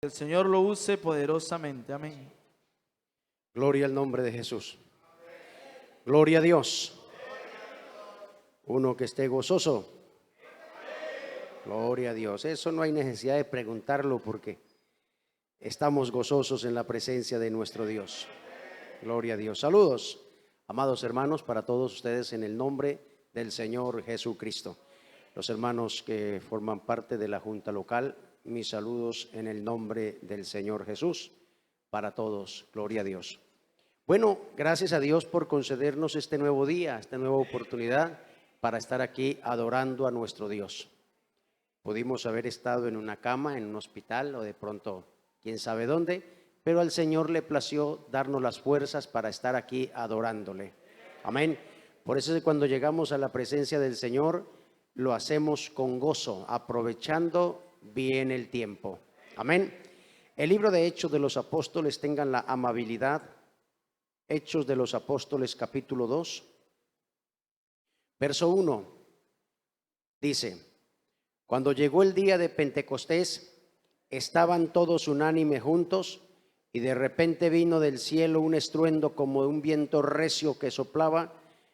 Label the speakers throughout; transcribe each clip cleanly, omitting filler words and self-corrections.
Speaker 1: Que el Señor lo use poderosamente. Amén.
Speaker 2: Gloria al nombre de Jesús. Gloria a Dios. Uno que esté gozoso. Gloria a Dios. Eso no hay necesidad de preguntarlo porque estamos gozosos en la presencia de nuestro Dios. Gloria a Dios. Saludos, amados hermanos, para todos ustedes en el nombre del Señor Jesucristo. Los hermanos que forman parte de la Junta Local, mis saludos en el nombre del Señor Jesús para todos. Gloria a Dios. Bueno, gracias a Dios por concedernos este nuevo día, esta nueva oportunidad para estar aquí adorando a nuestro Dios. Pudimos haber estado en una cama, en un hospital o de pronto quién sabe dónde, pero al Señor le plació darnos las fuerzas para estar aquí adorándole. Amén. Por eso es que cuando llegamos a la presencia del Señor lo hacemos con gozo, aprovechando bien el tiempo. Amén. El libro de Hechos de los Apóstoles, tengan la amabilidad. Hechos de los Apóstoles, capítulo 2, verso 1, dice: cuando llegó el día de Pentecostés, estaban todos unánime juntos, y de repente vino del cielo un estruendo como de un viento recio que soplaba,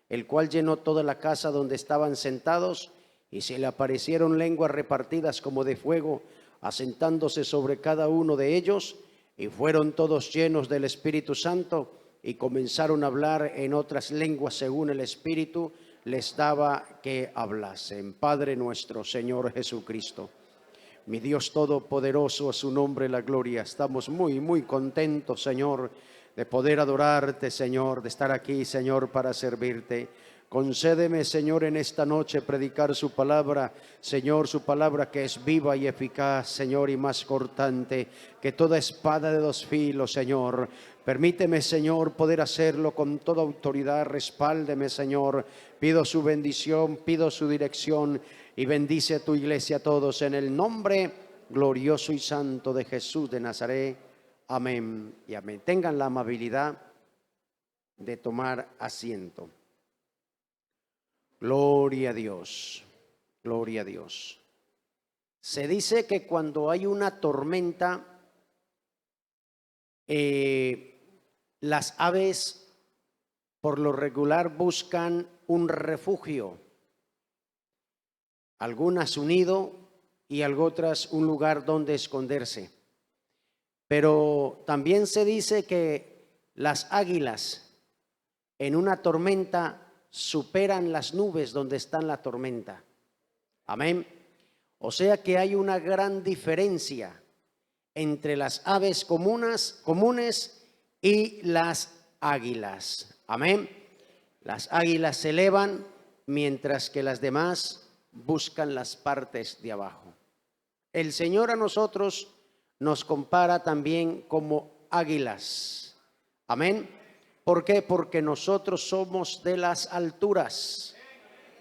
Speaker 2: el cual llenó toda la casa donde estaban sentados, y se le aparecieron lenguas repartidas como de fuego, asentándose sobre cada uno de ellos, y fueron todos llenos del Espíritu Santo, y comenzaron a hablar en otras lenguas según el Espíritu les daba que hablasen. Padre nuestro, Señor Jesucristo, mi Dios todopoderoso, a su nombre la gloria. Estamos muy contentos, Señor, de poder adorarte, Señor, de estar aquí, Señor, para servirte. Concédeme, Señor, en esta noche predicar su palabra, Señor, su palabra que es viva y eficaz, Señor, y más cortante que toda espada de dos filos, Señor. Permíteme, Señor, poder hacerlo con toda autoridad. Respáldeme, Señor. Pido su bendición, pido su dirección y bendice a tu iglesia a todos en el nombre glorioso y santo de Jesús de Nazaret. Amén y amén. Tengan la amabilidad de tomar asiento. Gloria a Dios, gloria a Dios. Se dice que cuando hay una tormenta, las aves por lo regular buscan un refugio, algunas su nido y otras un lugar donde esconderse. Pero también se dice que las águilas en una tormenta superan las nubes donde está la tormenta. Amén. O sea que hay una gran diferencia entre las aves comunes y las águilas. Amén. Las águilas se elevan mientras que las demás buscan las partes de abajo. El Señor a nosotros nos compara también como águilas. Amén. ¿Por qué? Porque nosotros somos de las alturas.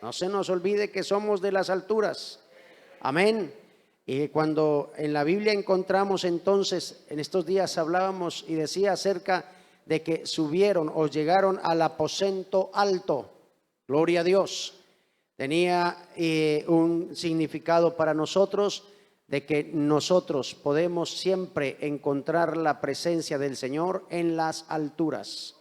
Speaker 2: No se nos olvide que somos de las alturas. Amén. Y cuando en la Biblia encontramos entonces, en estos días hablábamos y decía acerca de que subieron o llegaron al aposento alto. Gloria a Dios. Tenía un significado para nosotros de que nosotros podemos siempre encontrar la presencia del Señor en las alturas.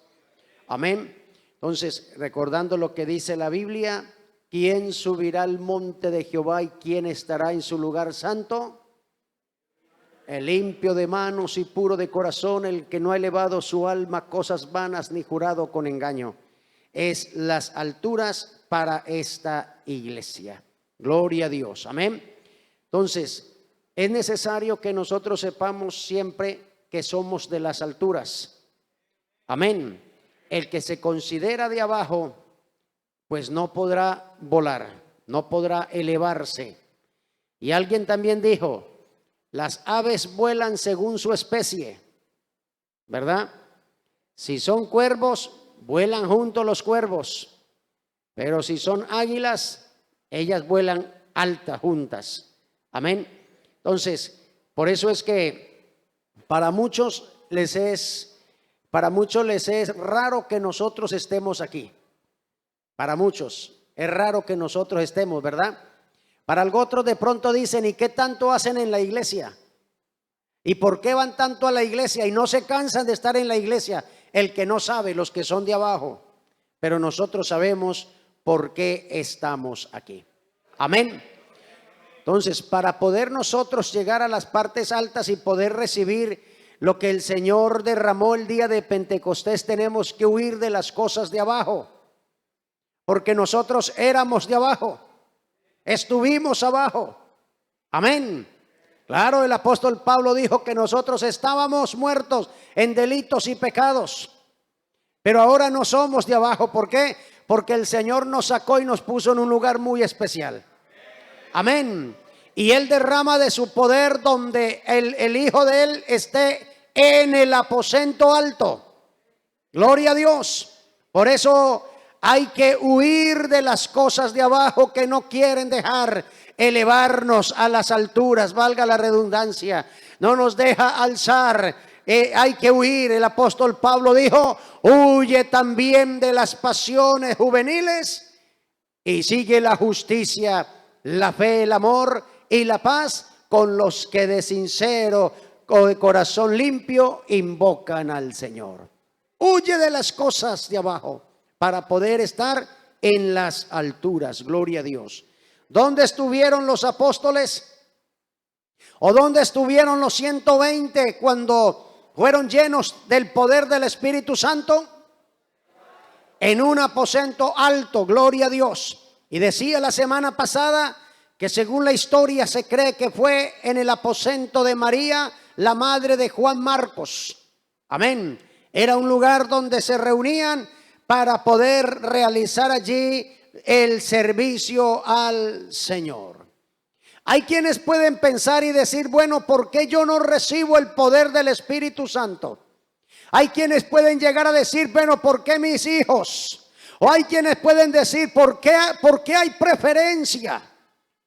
Speaker 2: Amén. Entonces, recordando lo que dice la Biblia, ¿quién subirá al monte de Jehová y quién estará en su lugar santo? El limpio de manos y puro de corazón, el que no ha elevado su alma a cosas vanas ni jurado con engaño. Es las alturas para esta iglesia. Gloria a Dios. Amén. Entonces, es necesario que nosotros sepamos siempre que somos de las alturas. Amén. El que se considera de abajo, pues no podrá volar, no podrá elevarse. Y alguien también dijo, las aves vuelan según su especie, ¿verdad? Si son cuervos, vuelan junto los cuervos, pero si son águilas, ellas vuelan altas juntas. Amén. Entonces, por eso es que para muchos les es raro que nosotros estemos aquí. Para muchos es raro que nosotros estemos, ¿verdad? Para otros de pronto dicen, ¿y qué tanto hacen en la iglesia? ¿Y por qué van tanto a la iglesia y no se cansan de estar en la iglesia? El que no sabe, los que son de abajo. Pero nosotros sabemos por qué estamos aquí. Amén. Entonces, para poder nosotros llegar a las partes altas y poder recibir lo que el Señor derramó el día de Pentecostés, tenemos que huir de las cosas de abajo. Porque nosotros éramos de abajo. Estuvimos abajo. Amén. Claro, el apóstol Pablo dijo que nosotros estábamos muertos en delitos y pecados. Pero ahora no somos de abajo. ¿Por qué? Porque el Señor nos sacó y nos puso en un lugar muy especial. Amén. Y Él derrama de su poder donde el Hijo de Él esté en el aposento alto. Gloria a Dios. Por eso hay que huir de las cosas de abajo que no quieren dejar elevarnos a las alturas, valga la redundancia. No nos deja alzar. Hay que huir. El apóstol Pablo dijo: huye también de las pasiones juveniles y sigue la justicia, la fe, el amor y la paz con los que de sincero o de corazón limpio invocan al Señor. Huye de las cosas de abajo para poder estar en las alturas. Gloria a Dios. ¿Dónde estuvieron los apóstoles? ¿O dónde estuvieron los 120 cuando fueron llenos del poder del Espíritu Santo? En un aposento alto, gloria a Dios. Y decía la semana pasada que según la historia se cree que fue en el aposento de María, la madre de Juan Marcos. Amén. Era un lugar donde se reunían para poder realizar allí el servicio al Señor. Hay quienes pueden pensar y decir: bueno, ¿por qué yo no recibo el poder del Espíritu Santo? Hay quienes pueden llegar a decir: bueno, ¿por qué mis hijos? O hay quienes pueden decir: ¿por qué hay preferencia?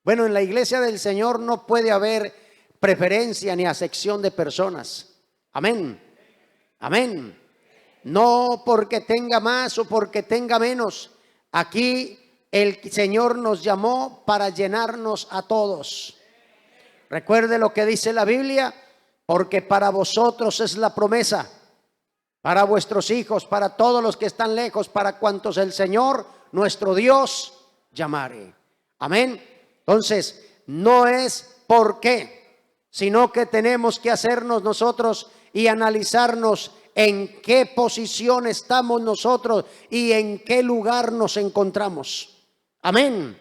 Speaker 2: Bueno, en la iglesia del Señor no puede haber preferencia ni acepción de personas. Amén. Amén. No porque tenga más o porque tenga menos. Aquí el Señor nos llamó para llenarnos a todos. Recuerde lo que dice la Biblia: porque para vosotros es la promesa, para vuestros hijos, para todos los que están lejos, para cuantos el Señor nuestro Dios llamare. Amén. Entonces, no es por qué, sino que tenemos que hacernos nosotros y analizarnos en qué posición estamos nosotros y en qué lugar nos encontramos. Amén.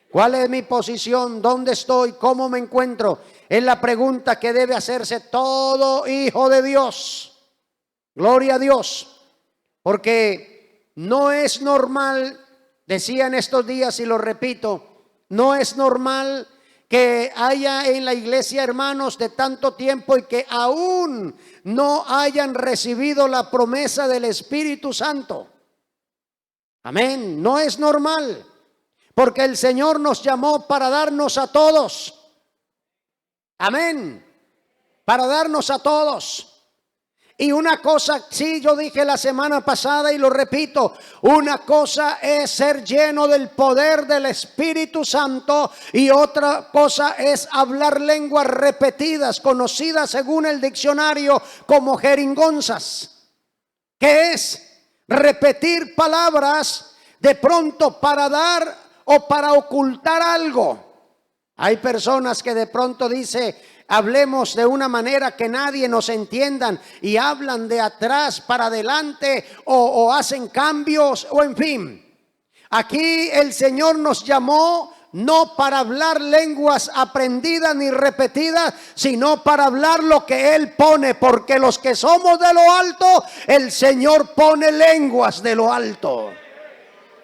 Speaker 2: ¿Cuál es mi posición? ¿Dónde estoy? ¿Cómo me encuentro? Es la pregunta que debe hacerse todo hijo de Dios. Gloria a Dios. Porque no es normal, decía en estos días y lo repito, no es normal que haya en la iglesia hermanos de tanto tiempo y que aún no hayan recibido la promesa del Espíritu Santo. Amén. No es normal, porque el Señor nos llamó para darnos a todos. Amén. Para darnos a todos. Y una cosa, sí, yo dije la semana pasada y lo repito, una cosa es ser lleno del poder del Espíritu Santo y otra cosa es hablar lenguas repetidas, conocidas según el diccionario como jeringonzas. ¿Qué es? Repetir palabras de pronto para dar o para ocultar algo. Hay personas que de pronto dice: hablemos de una manera que nadie nos entienda, y hablan de atrás para adelante o hacen cambios o en fin. Aquí el Señor nos llamó no para hablar lenguas aprendidas ni repetidas, sino para hablar lo que Él pone, porque los que somos de lo alto, el Señor pone lenguas de lo alto.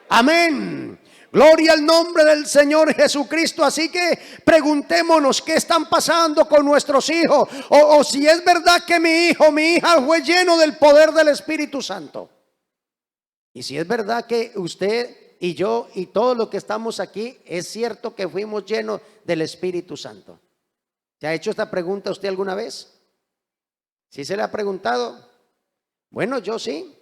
Speaker 2: Amén. Gloria al nombre del Señor Jesucristo. Así que preguntémonos qué están pasando con nuestros hijos, o si es verdad que mi hijo, mi hija fue lleno del poder del Espíritu Santo. Y si es verdad que usted y yo y todos los que estamos aquí, es cierto que fuimos llenos del Espíritu Santo. ¿Se ha hecho esta pregunta usted alguna vez? ¿Sí se le ha preguntado? Bueno, yo sí.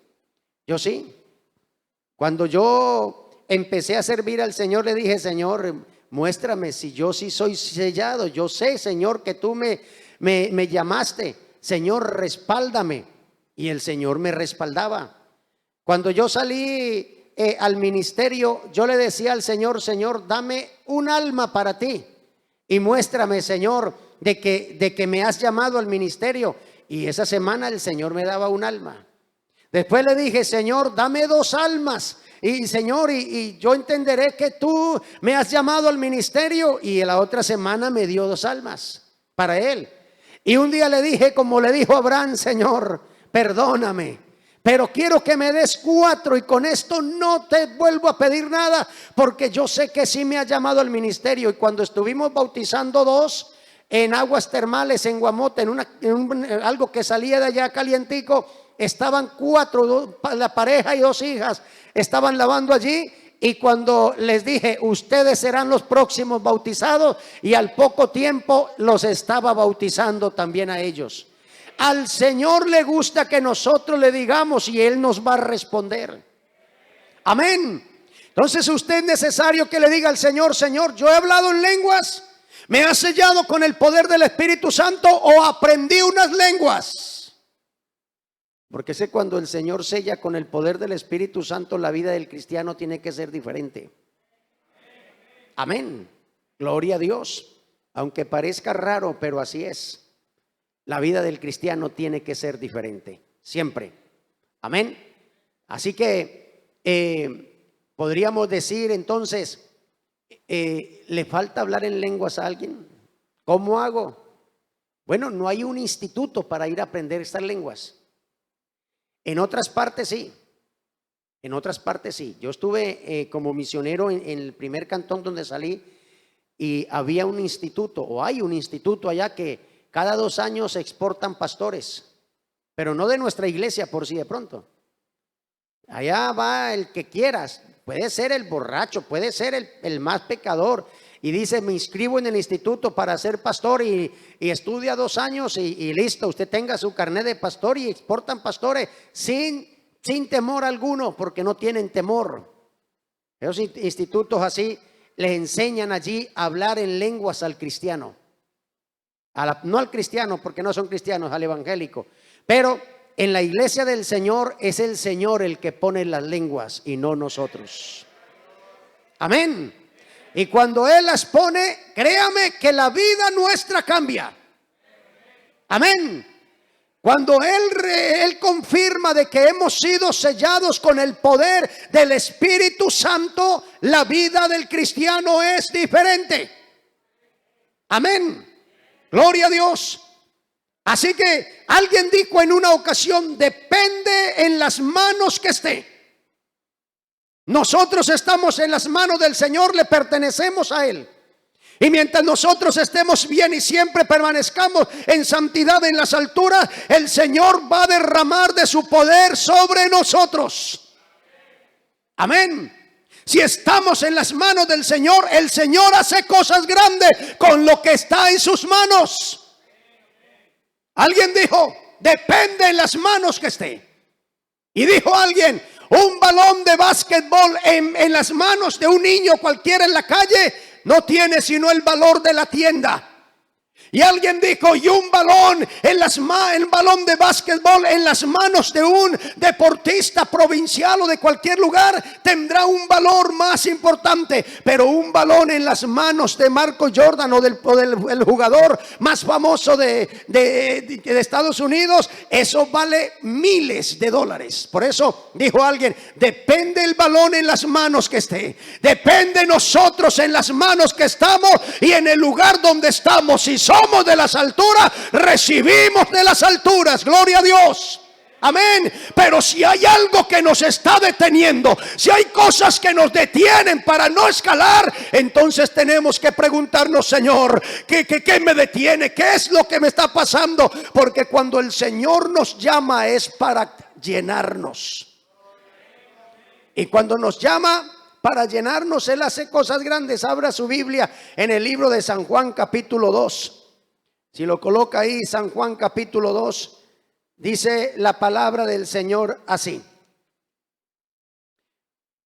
Speaker 2: Cuando yo empecé a servir al Señor, le dije: Señor, muéstrame si yo sí soy sellado. Yo sé, Señor, que tú me llamaste, Señor, respáldame. Y el Señor me respaldaba. Cuando yo salí al ministerio, yo le decía al Señor, Señor, dame un alma para ti y muéstrame, Señor, de que me has llamado al ministerio. Y esa semana el Señor me daba un alma. Después le dije, Señor, dame 2 almas. Y Señor, y yo entenderé que tú me has llamado al ministerio. Y la otra semana me dio 2 almas para él. Y un día le dije, como le dijo Abraham, Señor, perdóname, pero quiero que me des 4 y con esto no te vuelvo a pedir nada, porque yo sé que sí me has llamado al ministerio. Y cuando estuvimos bautizando 2 en aguas termales en Guamote, algo que salía de allá calientico, estaban 4, la pareja y 2 hijas, estaban lavando allí. Y cuando les dije, ustedes serán los próximos bautizados, y al poco tiempo los estaba bautizando también a ellos. Al Señor le gusta que nosotros le digamos y Él nos va a responder. Amén. Entonces usted es necesario que le diga al Señor, Señor, yo he hablado en lenguas, me has sellado con el poder del Espíritu Santo, o aprendí unas lenguas. Porque sé, cuando el Señor sella con el poder del Espíritu Santo, la vida del cristiano tiene que ser diferente. Amén. Gloria a Dios. Aunque parezca raro, pero así es. La vida del cristiano tiene que ser diferente, siempre. Amén. Así que podríamos decir entonces, ¿le falta hablar en lenguas a alguien? ¿Cómo hago? Bueno, no hay un instituto para ir a aprender estas lenguas. En otras partes sí. En otras partes sí. Yo estuve como misionero en el primer cantón donde salí, y había un instituto, o hay un instituto allá, que cada 2 años exportan pastores, pero no de nuestra iglesia, por si de pronto. Allá va el que quieras, puede ser el borracho, puede ser el más pecador, y dice, me inscribo en el instituto para ser pastor, y estudia 2 años y listo, usted tenga su carnet de pastor, y exportan pastores sin temor alguno, porque no tienen temor. Esos institutos así les enseñan allí a hablar en lenguas al cristiano. No al cristiano, porque no son cristianos, al evangélico. Pero en la iglesia del Señor es el Señor el que pone las lenguas y no nosotros. Amén. Y cuando Él las pone, créame que la vida nuestra cambia. Amén. Cuando Él confirma de que hemos sido sellados con el poder del Espíritu Santo, la vida del cristiano es diferente. Amén. Gloria a Dios. Así que alguien dijo en una ocasión, depende en las manos que esté. Nosotros estamos en las manos del Señor, le pertenecemos a Él. Y mientras nosotros estemos bien y siempre permanezcamos en santidad en las alturas, el Señor va a derramar de su poder sobre nosotros. Amén. Si estamos en las manos del Señor, el Señor hace cosas grandes con lo que está en sus manos. Alguien dijo, depende en las manos que esté. Y dijo alguien, un balón de básquetbol en las manos de un niño cualquiera en la calle no tiene sino el valor de la tienda. Y alguien dijo, y un balón el balón de básquetbol en las manos de un deportista provincial o de cualquier lugar tendrá un valor más importante, pero un balón en las manos de Marco Jordan o del jugador más famoso de Estados Unidos, eso vale miles de dólares. Por eso dijo alguien, depende el balón en las manos que esté, depende nosotros en las manos que estamos y en el lugar donde estamos. Si somos de las alturas, recibimos de las alturas, gloria a Dios. Amén. Pero si hay algo que nos está deteniendo, si hay cosas que nos detienen para no escalar, entonces tenemos que preguntarnos, Señor, ¿qué me detiene? ¿Qué es lo que me está pasando? Porque cuando el Señor nos llama es para llenarnos. Y cuando nos llama para llenarnos, Él hace cosas grandes. Abra su Biblia en el libro de San Juan capítulo 2. Si lo coloca ahí, San Juan capítulo 2, dice la palabra del Señor así.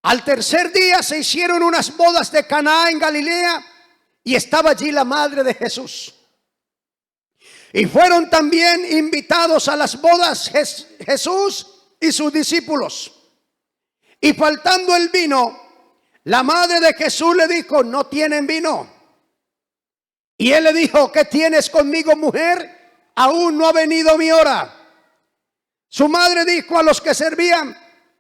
Speaker 2: Al tercer día se hicieron unas bodas de Caná en Galilea, y estaba allí la madre de Jesús. Y fueron también invitados a las bodas Jesús y sus discípulos. Y faltando el vino, la madre de Jesús le dijo: no tienen vino. Y él le dijo: ¿qué tienes conmigo, mujer? Aún no ha venido mi hora. Su madre dijo a los que servían: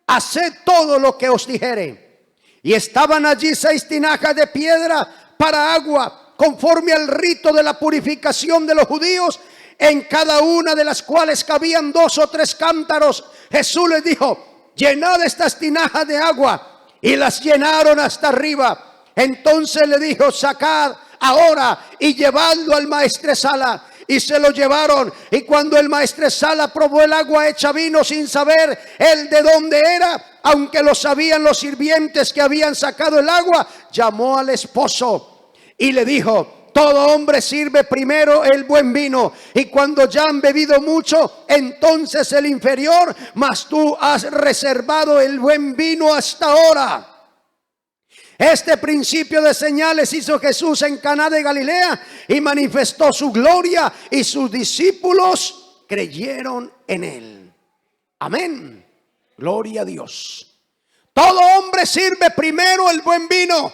Speaker 2: haced todo lo que os dijere. Y estaban allí 6 tinajas de piedra para agua, conforme al rito de la purificación de los judíos, en cada una de las cuales cabían 2 o 3 cántaros. Jesús les dijo: llenad estas tinajas de agua. Y las llenaron hasta arriba. Entonces le dijo: sacad ahora y llevadlo al maestresala. Y se lo llevaron. Y cuando el maestresala probó el agua hecha vino, sin saber él de dónde era, aunque lo sabían los sirvientes que habían sacado el agua, llamó al esposo y le dijo: todo hombre sirve primero el buen vino, y cuando ya han bebido mucho, entonces el inferior, mas tú has reservado el buen vino hasta ahora. Este principio de señales hizo Jesús en Caná de Galilea y manifestó su gloria, y sus discípulos creyeron en él. Amén. Gloria a Dios. Todo hombre sirve primero el buen vino,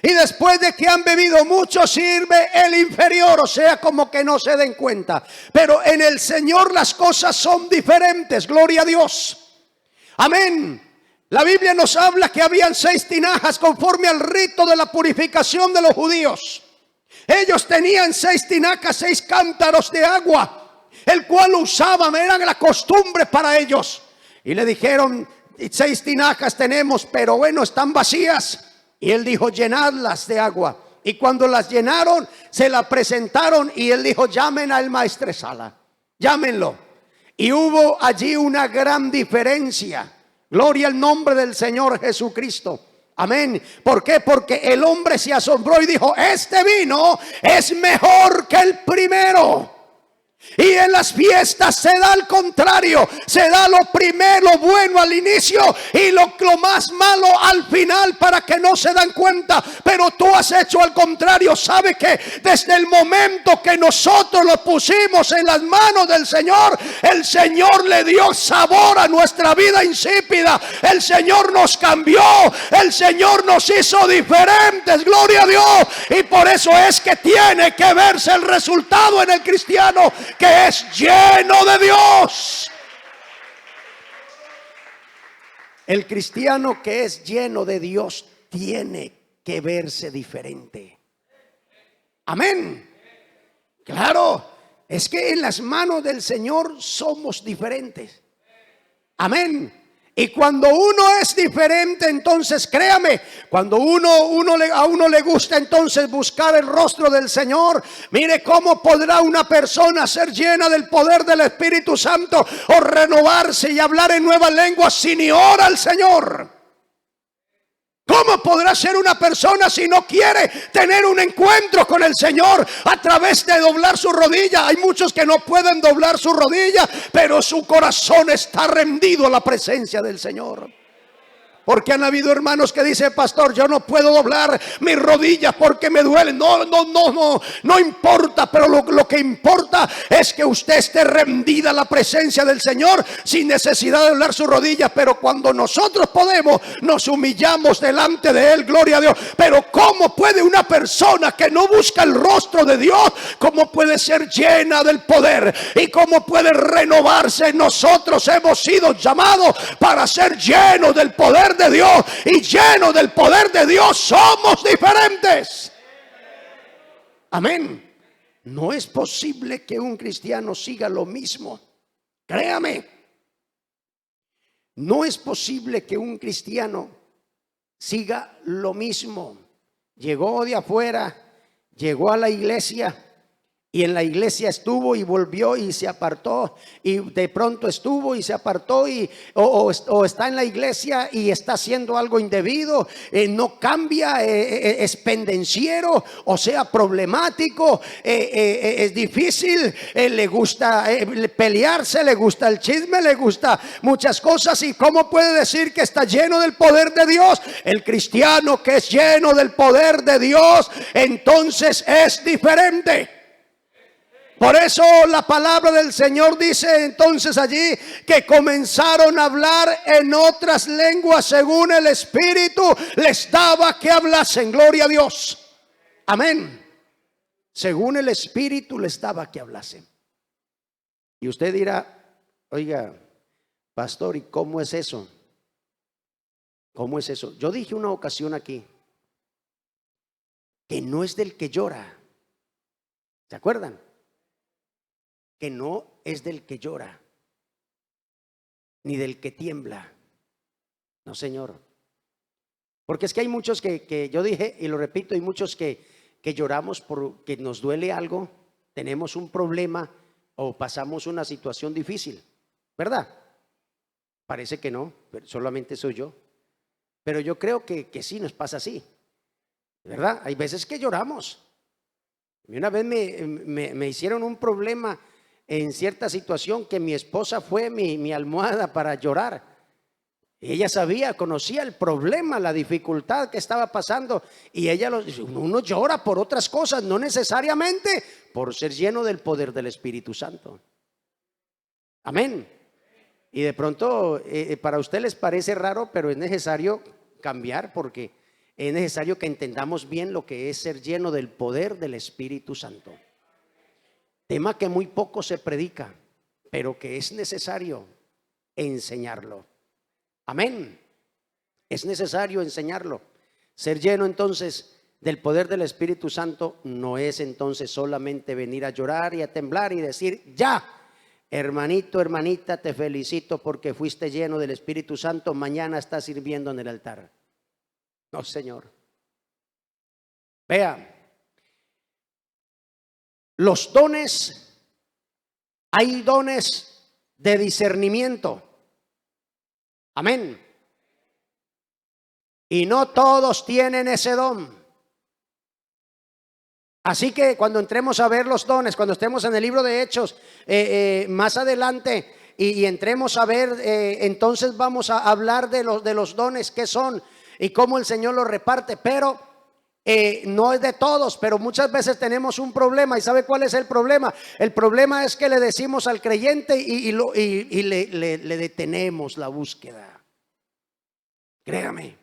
Speaker 2: y después de que han bebido mucho sirve el inferior, o sea, como que no se den cuenta. Pero en el Señor las cosas son diferentes. Gloria a Dios. Amén. La Biblia nos habla que habían 6 tinajas conforme al rito de la purificación de los judíos. Ellos tenían 6 tinajas, 6 cántaros de agua, el cual usaban, era la costumbre para ellos. Y le dijeron: 6 tinajas tenemos, pero bueno, están vacías. Y él dijo: llenadlas de agua. Y cuando las llenaron, se la presentaron, y él dijo: llamen al maestresala, llámenlo. Y hubo allí una gran diferencia. Gloria al nombre del Señor Jesucristo. Amén. ¿Por qué? Porque el hombre se asombró y dijo: este vino es mejor que el primero. Y en las fiestas se da al contrario, se da lo primero, lo bueno al inicio, y lo más malo al final, para que no se dan cuenta. Pero tú has hecho al contrario. ¿Sabe que desde el momento que nosotros lo pusimos en las manos del Señor, el Señor le dio sabor a nuestra vida insípida? El Señor nos cambió, el Señor nos hizo diferentes. Gloria a Dios. Y por eso es que tiene que verse el resultado en el cristiano que es lleno de Dios. El cristiano que es lleno de Dios tiene que verse diferente. Amén. Claro, es que en las manos del Señor somos diferentes. Amén. Y cuando uno es diferente, entonces créame, cuando a uno le gusta entonces buscar el rostro del Señor, mire cómo podrá una persona ser llena del poder del Espíritu Santo o renovarse y hablar en nuevas lenguas si ni ora al Señor. ¿Cómo podrá ser una persona si no quiere tener un encuentro con el Señor a través de doblar su rodilla? Hay muchos que no pueden doblar su rodilla, pero su corazón está rendido a la presencia del Señor. Porque han habido hermanos que dicen: pastor, yo no puedo doblar mis rodillas porque me duelen. No importa, pero lo que importa es que usted esté rendida a la presencia del Señor sin necesidad de doblar sus rodillas. Pero cuando nosotros podemos, nos humillamos delante de Él. Gloria a Dios. Pero ¿cómo puede una persona que no busca el rostro de Dios, cómo puede ser llena del poder y cómo puede renovarse? Nosotros hemos sido llamados para ser llenos del poder de Dios, y lleno del poder de Dios somos diferentes. Amén. No es posible que un cristiano siga lo mismo. Créame, no es posible que un cristiano siga lo mismo. Llegó de afuera, llegó a la iglesia, y en la iglesia estuvo y volvió y se apartó, y de pronto estuvo y se apartó, o está en la iglesia y está haciendo algo indebido, no cambia, es pendenciero, o sea, problemático, es difícil, le gusta pelearse, le gusta el chisme, le gusta muchas cosas. ¿Y cómo puede decir que está lleno del poder de Dios? El cristiano que es lleno del poder de Dios, entonces es diferente. Por eso la palabra del Señor dice entonces allí que comenzaron a hablar en otras lenguas según el Espíritu les daba que hablasen. Gloria a Dios. Amén. Según el Espíritu les daba que hablasen. Y usted dirá, oiga, pastor, ¿y cómo es eso? ¿Cómo es eso? Yo dije una ocasión aquí que no es del que llora. ¿Se acuerdan? Que no es del que llora, ni del que tiembla. No, Señor. Porque es que hay muchos que yo dije, y lo repito, hay muchos que lloramos porque nos duele algo, tenemos un problema o pasamos una situación difícil, ¿verdad? Parece que no, pero solamente soy yo. Pero yo creo que sí nos pasa así, ¿verdad? Hay veces que lloramos. Y una vez me hicieron un problema en cierta situación que mi esposa fue mi almohada para llorar. Ella sabía, conocía el problema, la dificultad que estaba pasando. Y uno llora por otras cosas, no necesariamente por ser lleno del poder del Espíritu Santo. Amén. Y de pronto para usted les parece raro, pero es necesario cambiar porque es necesario que entendamos bien lo que es ser lleno del poder del Espíritu Santo. Tema que muy poco se predica, pero que es necesario enseñarlo. Amén. Es necesario enseñarlo. Ser lleno entonces del poder del Espíritu Santo no es entonces solamente venir a llorar y a temblar y decir, ya, hermanito, hermanita, te felicito porque fuiste lleno del Espíritu Santo, mañana estás sirviendo en el altar. No, Señor. Vea, los dones, hay dones de discernimiento. Amén. Y no todos tienen ese don. Así que cuando entremos a ver los dones, cuando estemos en el libro de Hechos, más adelante, y entremos a ver, entonces vamos a hablar de los dones que son y cómo el Señor los reparte. Pero no es de todos, pero muchas veces tenemos un problema. ¿Y sabe cuál es el problema? El problema es que le decimos al creyente y le detenemos la búsqueda. Créame,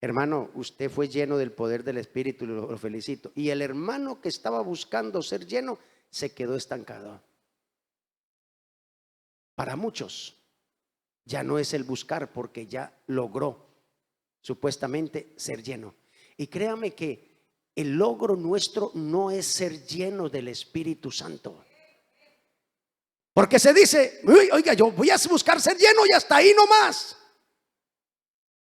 Speaker 2: hermano, usted fue lleno del poder del Espíritu y lo felicito. Y el hermano que estaba buscando ser lleno se quedó estancado. Para muchos ya no es el buscar porque ya logró supuestamente ser lleno. Y créame que el logro nuestro no es ser lleno del Espíritu Santo. Porque se dice, oiga, yo voy a buscar ser lleno y hasta ahí nomás.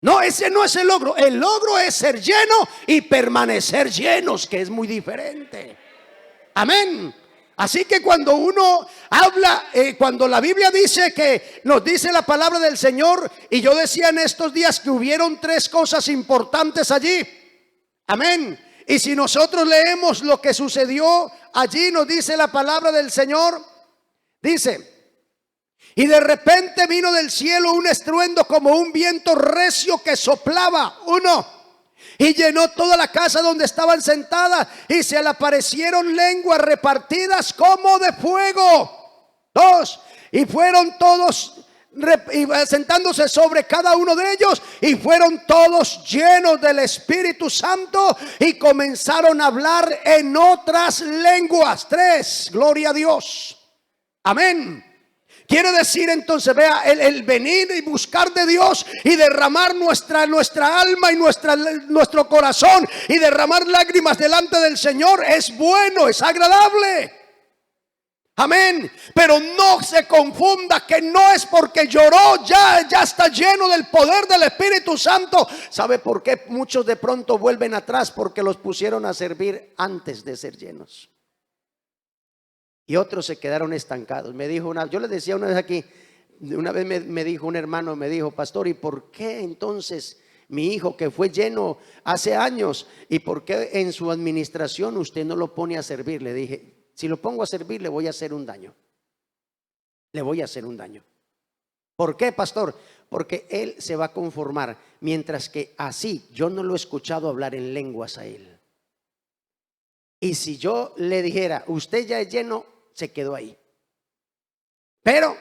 Speaker 2: No, ese no es el logro. El logro es ser lleno y permanecer llenos, que es muy diferente. Amén. Así que cuando uno habla, cuando la Biblia dice que nos dice la palabra del Señor, y yo decía en estos días que hubieron 3 cosas importantes allí. Amén. Y si nosotros leemos lo que sucedió allí, nos dice la palabra del Señor, dice: y de repente vino del cielo un estruendo como un viento recio que soplaba, 1, y llenó toda la casa donde estaban sentadas, y se le aparecieron lenguas repartidas como de fuego, 2, y fueron todos sentándose sobre cada uno de ellos, y fueron todos llenos del Espíritu Santo y comenzaron a hablar en otras lenguas. 3, gloria a Dios. Amén. Quiere decir entonces, vea, el venir y buscar de Dios y derramar nuestra alma y nuestro corazón y derramar lágrimas delante del Señor es bueno, es agradable. Amén. Pero no se confunda que no es porque lloró, ya está lleno del poder del Espíritu Santo. ¿Sabe por qué muchos de pronto vuelven atrás? Porque los pusieron a servir antes de ser llenos. Y otros se quedaron estancados. Yo les decía una vez aquí, una vez me dijo un hermano, me dijo: pastor, ¿y por qué entonces mi hijo que fue lleno hace años, y por qué en su administración usted no lo pone a servir? Le dije: si lo pongo a servir le voy a hacer un daño. Le voy a hacer un daño. ¿Por qué, pastor? Porque él se va a conformar, mientras que así yo no lo he escuchado hablar en lenguas a él. Y si yo le dijera, usted ya es lleno, se quedó ahí. Pero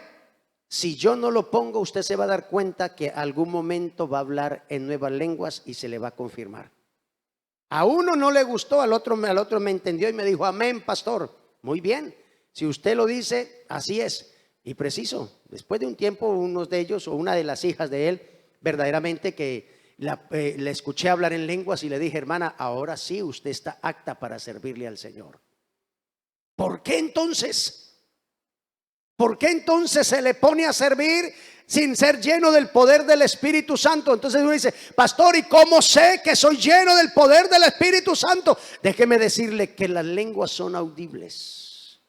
Speaker 2: si yo no lo pongo, usted se va a dar cuenta que algún momento va a hablar en nuevas lenguas y se le va a confirmar. A uno no le gustó, al otro me entendió y me dijo, amén, pastor. Muy bien, si usted lo dice, así es. Y preciso, después de un tiempo, uno de ellos o una de las hijas de él, verdaderamente que le escuché hablar en lenguas y le dije, hermana, ahora sí usted está apta para servirle al Señor. ¿Por qué entonces? ¿Por qué entonces se le pone a servir sin ser lleno del poder del Espíritu Santo? Entonces uno dice, pastor, ¿y cómo sé que soy lleno del poder del Espíritu Santo? Déjeme decirle que las lenguas son audibles.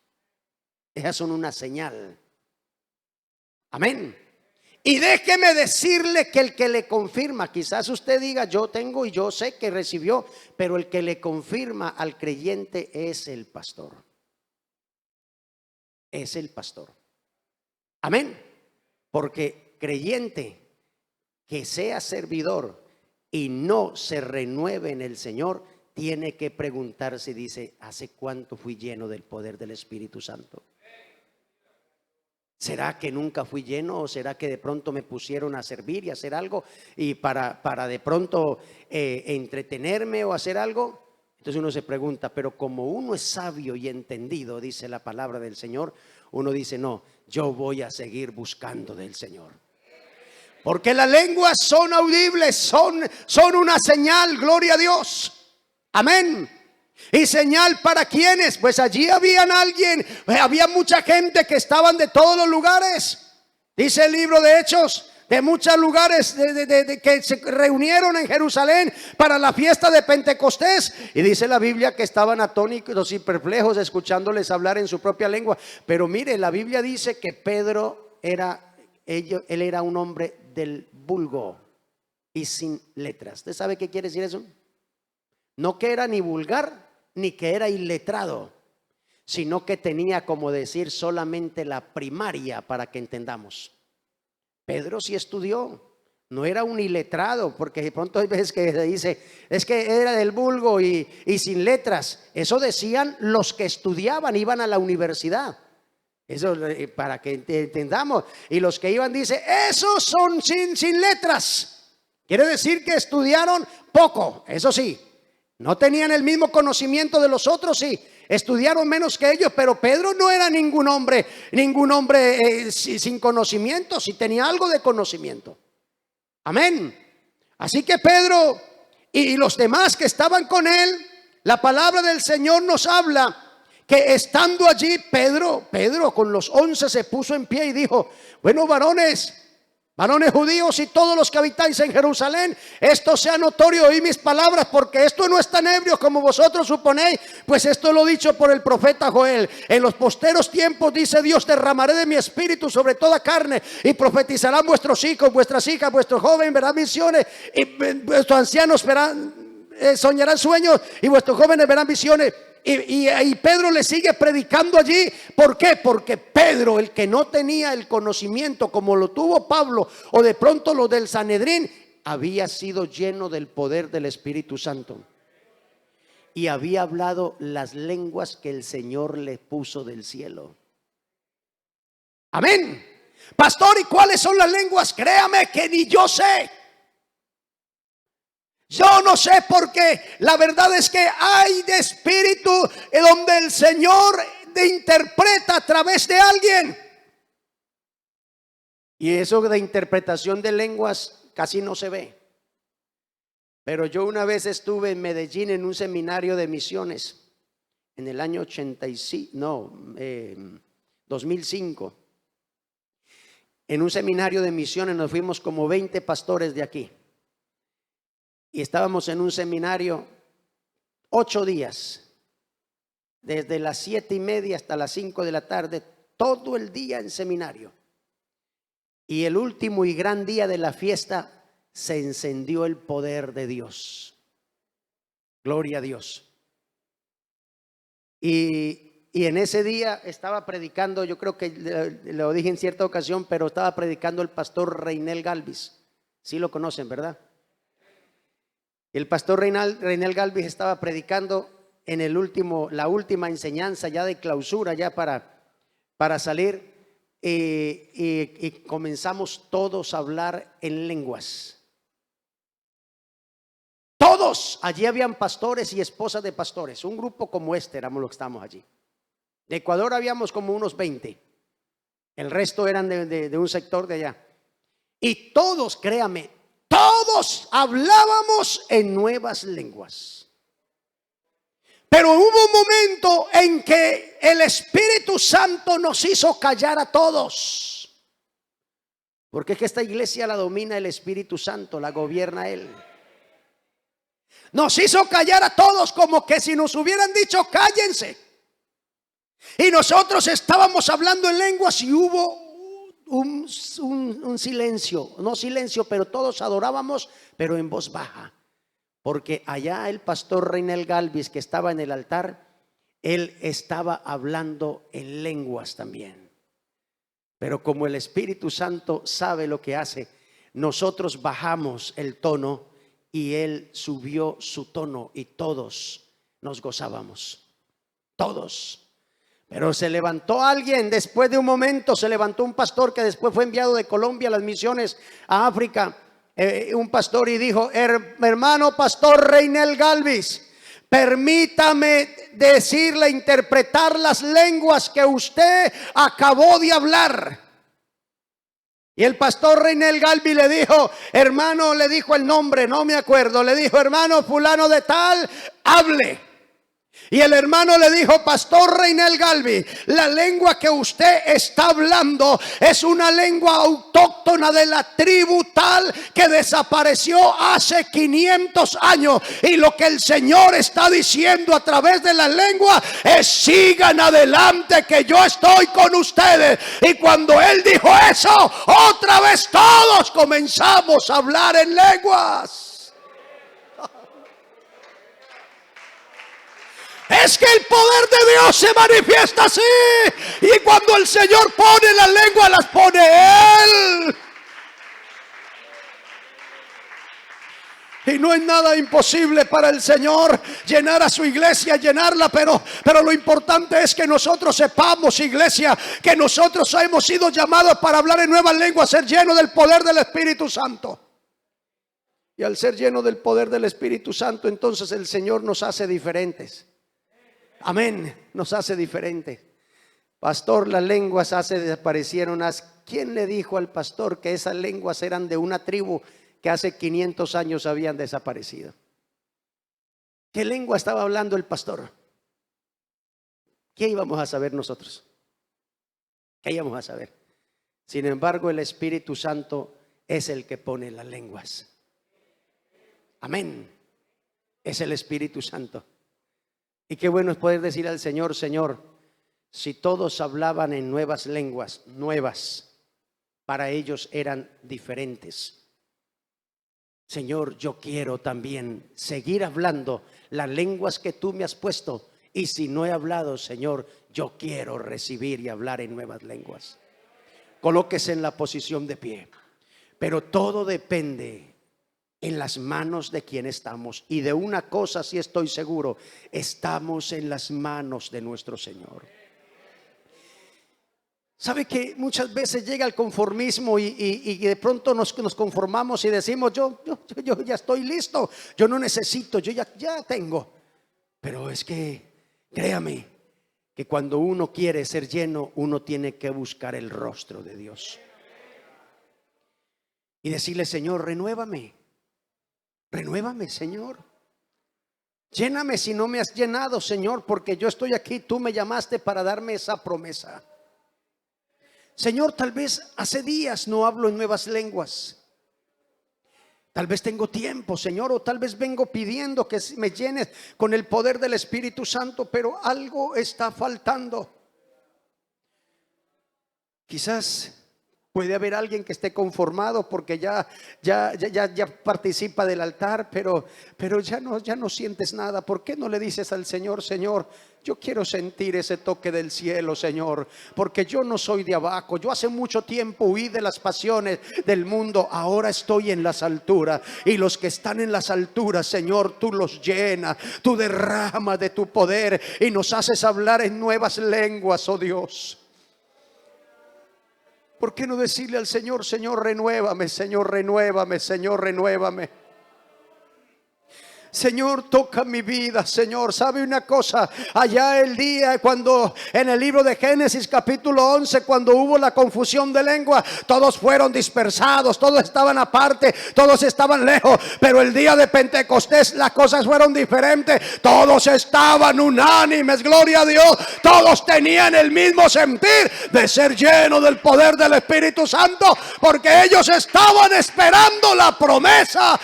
Speaker 2: Esas son una señal. Amén. Y déjeme decirle que el que le confirma, quizás usted diga, yo tengo y yo sé que recibió, pero el que le confirma al creyente es el pastor. Es el pastor. Amén. Porque creyente que sea servidor y no se renueve en el Señor, tiene que preguntarse, dice, ¿hace cuánto fui lleno del poder del Espíritu Santo? ¿Será que nunca fui lleno o será que de pronto me pusieron a servir y hacer algo y para de pronto entretenerme o hacer algo? Entonces uno se pregunta, pero como uno es sabio y entendido, dice la palabra del Señor, uno dice, no, yo voy a seguir buscando del Señor. Porque las lenguas son audibles, son una señal, gloria a Dios. Amén. ¿Y señal para quiénes? Pues allí había mucha gente que estaban de todos los lugares. Dice el libro de Hechos, de muchos lugares que se reunieron en Jerusalén para la fiesta de Pentecostés. Y dice la Biblia que estaban atónitos y perplejos escuchándoles hablar en su propia lengua. Pero mire, la Biblia dice que Pedro él era un hombre del vulgo y sin letras. ¿Usted sabe qué quiere decir eso? No que era ni vulgar ni que era iletrado, sino que tenía, como decir, solamente la primaria, para que entendamos. Pedro sí estudió, no era un iletrado, porque de pronto hay veces que se dice, es que era del vulgo y sin letras. Eso decían los que estudiaban, iban a la universidad. Eso para que entendamos. Y los que iban, dice, esos son sin letras. Quiere decir que estudiaron poco, eso sí. No tenían el mismo conocimiento de los otros, sí. Estudiaron menos que ellos, pero Pedro no era ningún hombre sin conocimiento, sí tenía algo de conocimiento. Amén. Así que Pedro y los demás que estaban con él, la palabra del Señor nos habla que estando allí Pedro con los 11 se puso en pie y dijo, bueno, varones judíos y todos los que habitáis en Jerusalén, esto sea notorio, oí mis palabras, porque esto no es tan ebrio como vosotros suponéis, pues esto lo he dicho por el profeta Joel. En los posteros tiempos, dice Dios, derramaré de mi espíritu sobre toda carne, y profetizarán vuestros hijos, vuestras hijas, vuestros jóvenes verán visiones, y vuestros ancianos soñarán sueños, y vuestros jóvenes verán visiones. Y Pedro le sigue predicando allí. ¿Por qué? Porque Pedro, el que no tenía el conocimiento como lo tuvo Pablo o de pronto lo del Sanedrín, había sido lleno del poder del Espíritu Santo y había hablado las lenguas que el Señor le puso del cielo. Amén. Pastor, ¿y cuáles son las lenguas? Créame que ni yo sé. Yo no sé, porque la verdad es que hay de espíritu donde el Señor interpreta a través de alguien. Y eso de interpretación de lenguas casi no se ve. Pero yo una vez estuve en Medellín en un seminario de misiones en el año 2005. En un seminario de misiones nos fuimos como 20 pastores de aquí. Y estábamos en un seminario 8 días, desde las 7:30 hasta las 5 de la tarde, todo el día en seminario. Y el último y gran día de la fiesta se encendió el poder de Dios. Gloria a Dios. Y en ese día estaba predicando, yo creo que lo dije en cierta ocasión, pero estaba predicando el pastor Reinel Galvis. Sí lo conocen, ¿verdad? El pastor Reinel Galvis estaba predicando en la última enseñanza ya de clausura, ya para salir, y comenzamos todos a hablar en lenguas. Todos, allí habían pastores y esposas de pastores, un grupo como este éramos los que estábamos allí. De Ecuador habíamos como unos 20, el resto eran de un sector de allá. Y todos, créame, todos hablábamos en nuevas lenguas. Pero hubo un momento en que el Espíritu Santo nos hizo callar a todos. Porque es que esta iglesia la domina el Espíritu Santo, la gobierna Él. Nos hizo callar a todos, como que si nos hubieran dicho cállense. Y nosotros estábamos hablando en lenguas y hubo un silencio, no silencio, pero todos adorábamos, pero en voz baja. Porque allá el pastor Reinel Galvis, que estaba en el altar, él estaba hablando en lenguas también. Pero como el Espíritu Santo sabe lo que hace, nosotros bajamos el tono y él subió su tono y todos nos gozábamos. Todos. Pero se levantó alguien después de un momento, se levantó un pastor que después fue enviado de Colombia a las misiones a África. Un pastor, y dijo: hermano pastor Reinel Galvis, permítame decirle, interpretar las lenguas que usted acabó de hablar. Y el pastor Reinel Galvis le dijo: hermano, le dijo el nombre, no me acuerdo, le dijo: hermano fulano de tal, hable. Y el hermano le dijo: pastor Reinel Galvis, la lengua que usted está hablando es una lengua autóctona de la tribu tal que desapareció hace 500 años. Y lo que el Señor está diciendo a través de la lengua es: sigan adelante, que yo estoy con ustedes. Y cuando él dijo eso, otra vez todos comenzamos a hablar en lenguas. Es que el poder de Dios se manifiesta así. Y cuando el Señor pone la lengua, las pone Él. Y no es nada imposible para el Señor llenar a su iglesia, llenarla, pero lo importante es que nosotros sepamos, iglesia, que nosotros hemos sido llamados para hablar en nuevas lenguas, ser llenos del poder del Espíritu Santo. Y al ser lleno del poder del Espíritu Santo, entonces el Señor nos hace diferentes. Amén, nos hace diferentes. Pastor, las lenguas desaparecieron. ¿Quién le dijo al pastor que esas lenguas eran de una tribu que hace 500 años habían desaparecido? ¿Qué lengua estaba hablando el pastor? ¿Qué íbamos a saber nosotros? ¿Qué íbamos a saber? Sin embargo, el Espíritu Santo es el que pone las lenguas. Amén. Es el Espíritu Santo. Y qué bueno es poder decir al Señor: Señor, si todos hablaban en nuevas lenguas, nuevas, para ellos eran diferentes. Señor, yo quiero también seguir hablando las lenguas que tú me has puesto. Y si no he hablado, Señor, yo quiero recibir y hablar en nuevas lenguas. Colóquese en la posición de pie. Pero todo depende en las manos de quien estamos. Y de una cosa sí estoy seguro: estamos en las manos de nuestro Señor. ¿Sabe que muchas veces llega el conformismo y de pronto nos conformamos y decimos: yo ya estoy listo, yo no necesito, yo ya tengo? Pero es que, créame, que cuando uno quiere ser lleno, uno tiene que buscar el rostro de Dios y decirle: Señor, renuévame, Señor. Lléname si no me has llenado, Señor, porque yo estoy aquí, tú me llamaste para darme esa promesa. Señor, tal vez hace días no hablo en nuevas lenguas. Tal vez tengo tiempo, Señor, o tal vez vengo pidiendo que me llenes con el poder del Espíritu Santo, pero algo está faltando. Quizás Puede haber alguien que esté conformado porque ya participa del altar, pero ya no sientes nada. ¿Por qué no le dices al Señor: Señor, yo quiero sentir ese toque del cielo, Señor, porque yo no soy de abajo? Yo hace mucho tiempo huí de las pasiones del mundo, ahora estoy en las alturas, y los que están en las alturas, Señor, tú los llenas, tú derramas de tu poder y nos haces hablar en nuevas lenguas, oh Dios. ¿Por qué no decirle al Señor: Señor, renuévame, Señor, renuévame, Señor, renuévame? Señor, toca mi vida, Señor. ¿Sabe una cosa? Allá el día cuando en el libro de Génesis capítulo 11, cuando hubo la confusión de lengua, todos fueron dispersados, todos estaban aparte, todos estaban lejos. Pero el día de Pentecostés las cosas fueron diferentes. Todos estaban unánimes, gloria a Dios. Todos tenían el mismo sentir de ser llenos del poder del Espíritu Santo, porque ellos estaban esperando la promesa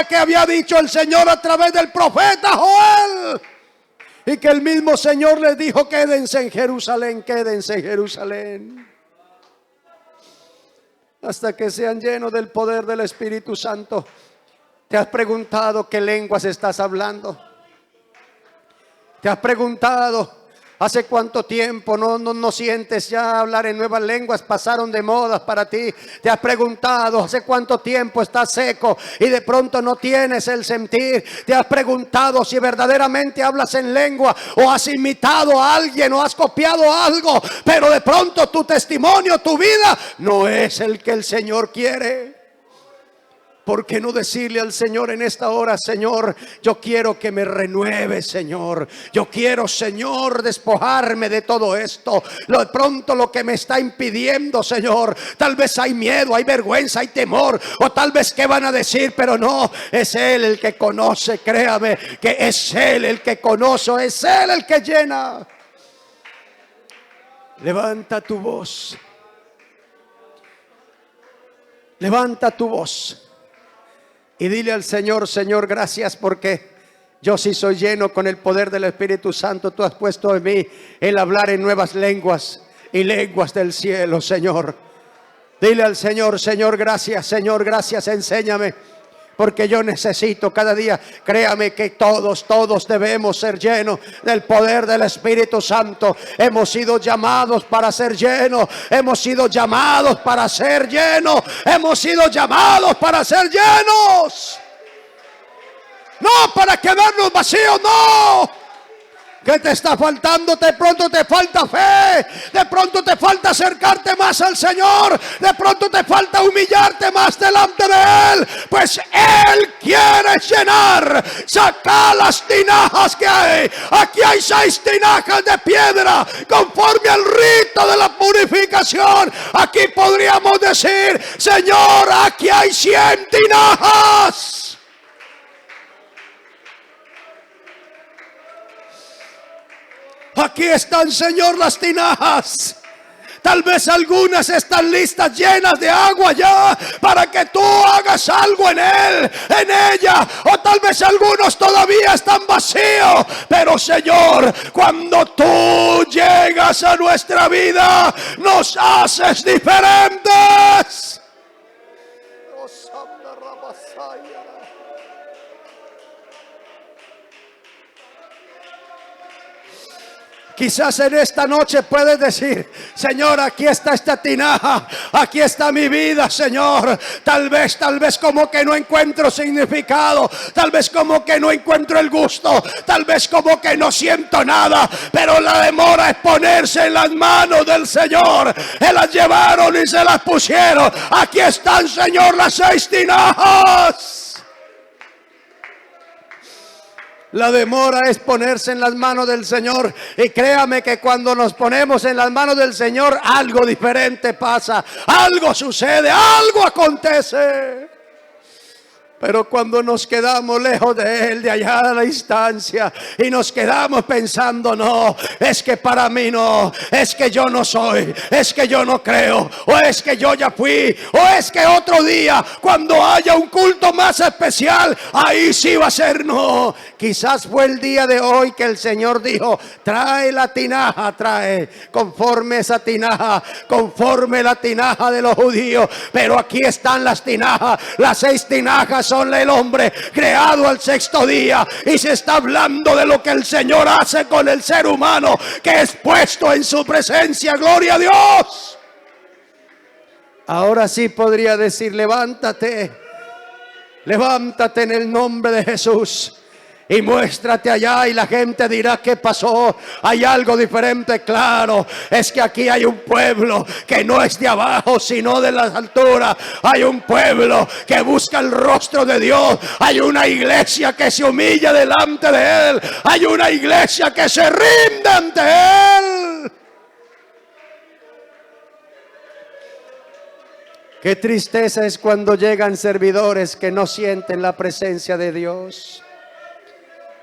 Speaker 2: que había dicho el Señor a través del profeta Joel, y que el mismo Señor les dijo: quédense en Jerusalén, quédense en Jerusalén, hasta que sean llenos del poder del Espíritu Santo. ¿Te has preguntado qué lenguas estás hablando? ¿Te has preguntado hace cuánto tiempo no sientes ya hablar en nuevas lenguas? Pasaron de moda para ti. ¿Te has preguntado hace cuánto tiempo estás seco y de pronto no tienes el sentir? ¿Te has preguntado si verdaderamente hablas en lengua, o has imitado a alguien, o has copiado algo, pero de pronto tu testimonio, tu vida no es el que el Señor quiere? ¿Por qué no decirle al Señor en esta hora: Señor, yo quiero que me renueves, Señor? Yo quiero, Señor, despojarme de todo esto. De pronto lo que me está impidiendo, Señor, tal vez hay miedo, hay vergüenza, hay temor, o tal vez qué van a decir, pero no, es Él el que conoce. Créame que es Él el que conoce, es Él el que llena. Levanta tu voz. Levanta tu voz. Y dile al Señor: Señor, gracias, porque yo sí soy lleno con el poder del Espíritu Santo. Tú has puesto en mí el hablar en nuevas lenguas y lenguas del cielo, Señor. Dile al Señor: Señor, gracias, enséñame, porque yo necesito cada día. Créame que todos debemos ser llenos del poder del Espíritu Santo. Hemos sido llamados para ser llenos. Hemos sido llamados para ser llenos. Hemos sido llamados para ser llenos. No para quedarnos vacíos, no. ¿Qué te está faltando? De pronto te falta fe, de pronto te falta acercarte más al Señor, de pronto te falta humillarte más delante de Él, pues Él quiere llenar. Saca las tinajas que hay. Aquí hay 6 tinajas de piedra conforme al rito de la purificación. Aquí podríamos decir: Señor, aquí hay 100 tinajas. Aquí están, Señor, las tinajas. Tal vez algunas están listas, llenas de agua ya, para que tú hagas algo en él, en ella. O tal vez algunos todavía están vacíos. Pero, Señor, cuando tú llegas a nuestra vida, nos haces diferentes. Quizás en esta noche puedes decir: Señor, aquí está esta tinaja, aquí está mi vida, Señor. Tal vez como que no encuentro significado, tal vez como que no encuentro el gusto, tal vez como que no siento nada, pero la demora es ponerse en las manos del Señor. Él las llevaron y se las pusieron. Aquí están, Señor, las 6 tinajas. La demora es ponerse en las manos del Señor. Y créame que cuando nos ponemos en las manos del Señor, algo diferente pasa, algo sucede, algo acontece. Pero cuando nos quedamos lejos de Él, de allá a la distancia, y nos quedamos pensando, no, es que para mí no, es que yo no soy, es que yo no creo, o es que yo ya fui, o es que otro día, cuando haya un culto más especial, ahí sí va a ser. No, quizás fue el día de hoy que el Señor dijo, trae la tinaja, trae, conforme esa tinaja, conforme la tinaja de los judíos. Pero aquí están las tinajas, las 6 tinajas son el hombre creado al 6º día, y se está hablando de lo que el Señor hace con el ser humano que es puesto en su presencia. Gloria a Dios. Ahora sí podría decir, levántate, levántate en el nombre de Jesús y muéstrate allá, y la gente dirá, ¿qué pasó? Hay algo diferente. Claro, es que aquí hay un pueblo que no es de abajo sino de las alturas. Hay un pueblo que busca el rostro de Dios. Hay una iglesia que se humilla delante de Él. Hay una iglesia que se rinde ante Él. Qué tristeza es cuando llegan servidores que no sienten la presencia de Dios.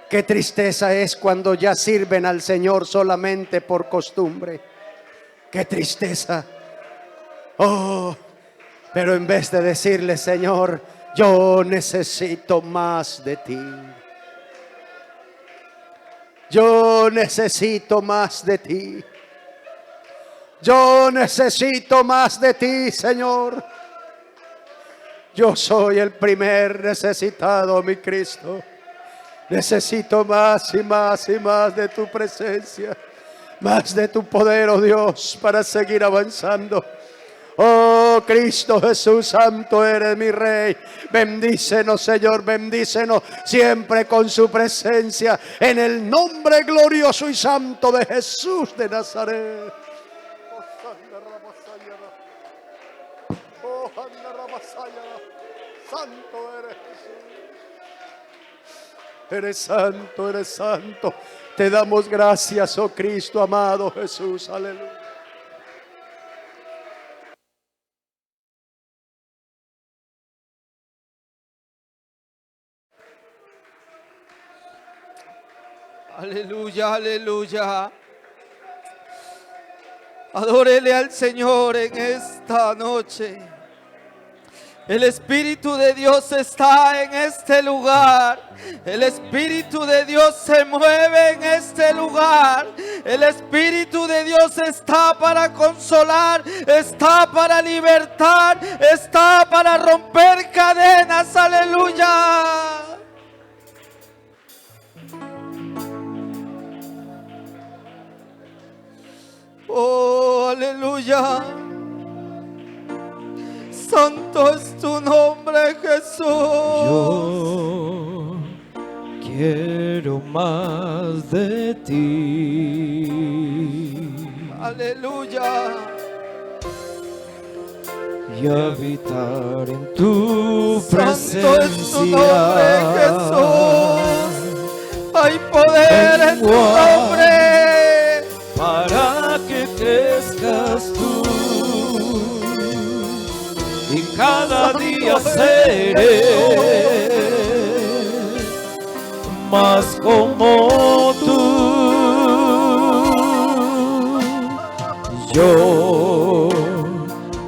Speaker 2: Qué tristeza es cuando ya sirven al Señor solamente por costumbre. Qué tristeza. Oh, pero en vez de decirle, Señor, yo necesito más de ti. Yo necesito más de ti. Yo necesito más de ti, Señor. Yo soy el primer necesitado, mi Cristo. Necesito más y más y más de tu presencia, más de tu poder, oh Dios, para seguir avanzando. Oh Cristo Jesús, santo eres mi Rey. Bendícenos, Señor, bendícenos siempre con su presencia, en el nombre glorioso y santo de Jesús de Nazaret. Oh, santo eres Jesús. Eres santo, eres santo. Te damos gracias, oh Cristo amado Jesús. Aleluya.
Speaker 1: Aleluya, aleluya. Adórele al Señor en esta noche. El Espíritu de Dios está en este lugar. El Espíritu de Dios se mueve en este lugar. El Espíritu de Dios está para consolar, está para libertar, está para romper cadenas. Aleluya. Oh, aleluya. Santo es tu nombre, Jesús.
Speaker 3: Yo quiero más de ti.
Speaker 1: Aleluya.
Speaker 3: Y habitar en tu presencia.
Speaker 1: Santo es tu nombre, Jesús. Hay poder en tu nombre.
Speaker 3: Para que crezcas tú. Y cada día seré más como tú. Yo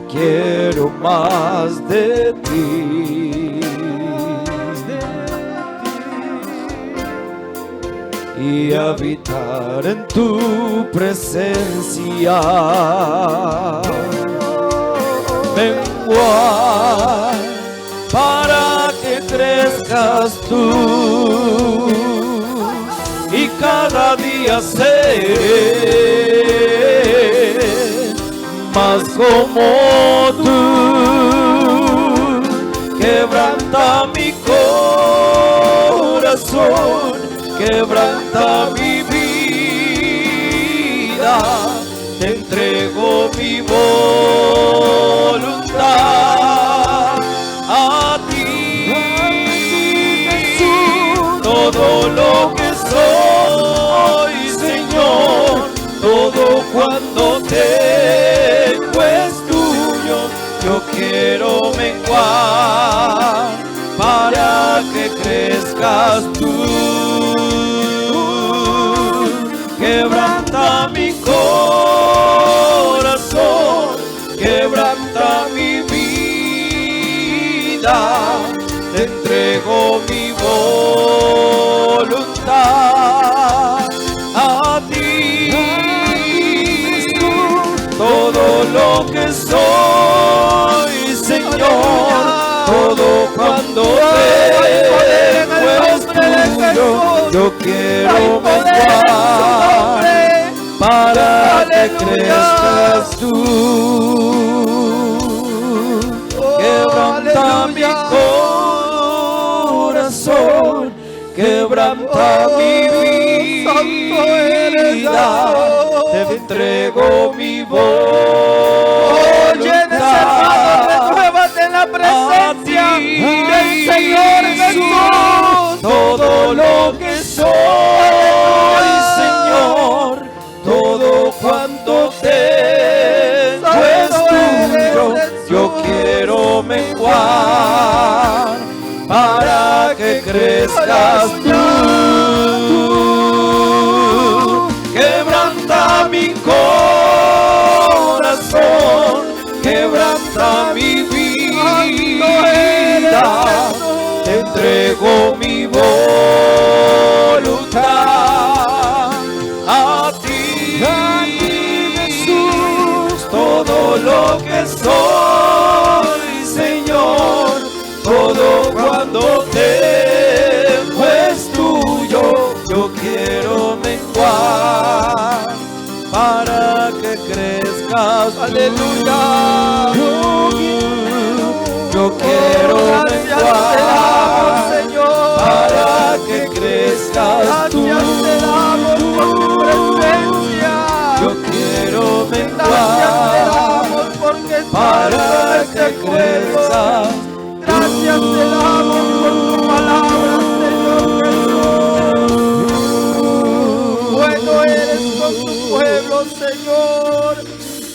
Speaker 3: quiero más de ti. Y habitar en tu presencia. Menguar para que crezcas tú, y cada día seré más como tú. Quebranta mi corazón, quebranta mi vida, te entrego mi voluntad a ti, todo lo que soy, Señor, todo cuando tengo es tuyo. Yo quiero menguar para crezcas tú. Quebranta mi corazón, quebranta mi vida, te entrego mi voluntad a ti. Todo lo que soy, Señor, todo cuando tengo es tuyo. Yo quiero menguar para que crezcas tú. Quebranta mi corazón, quebranta mi vida, te entrego mi voluntad.
Speaker 1: Renuévate en la presencia del Señor Jesús.
Speaker 3: Todo lo que soy, Señor, todo cuanto tengo es tuyo. Yo quiero menguar para que crezcas tú. Quebranta mi corazón, quebranta mi vida, te entrego mi voluntad a ti, Jesús. Todo lo que soy, Señor, todo cuando tengo es tuyo. Yo quiero menguar para que crezcas tú.
Speaker 1: Aleluya.
Speaker 3: Yo quiero menguar
Speaker 1: Señor,
Speaker 3: para que crezcas tú.
Speaker 1: gracias te damos por tu presencia.
Speaker 3: Yo quiero
Speaker 1: Gracias te
Speaker 3: menguar
Speaker 1: damos porque estás
Speaker 3: para
Speaker 1: con
Speaker 3: que
Speaker 1: este pueblo.
Speaker 3: crezcas.
Speaker 1: Gracias te damos por tu palabra, Señor Jesús. Bueno eres con tu pueblo, Señor.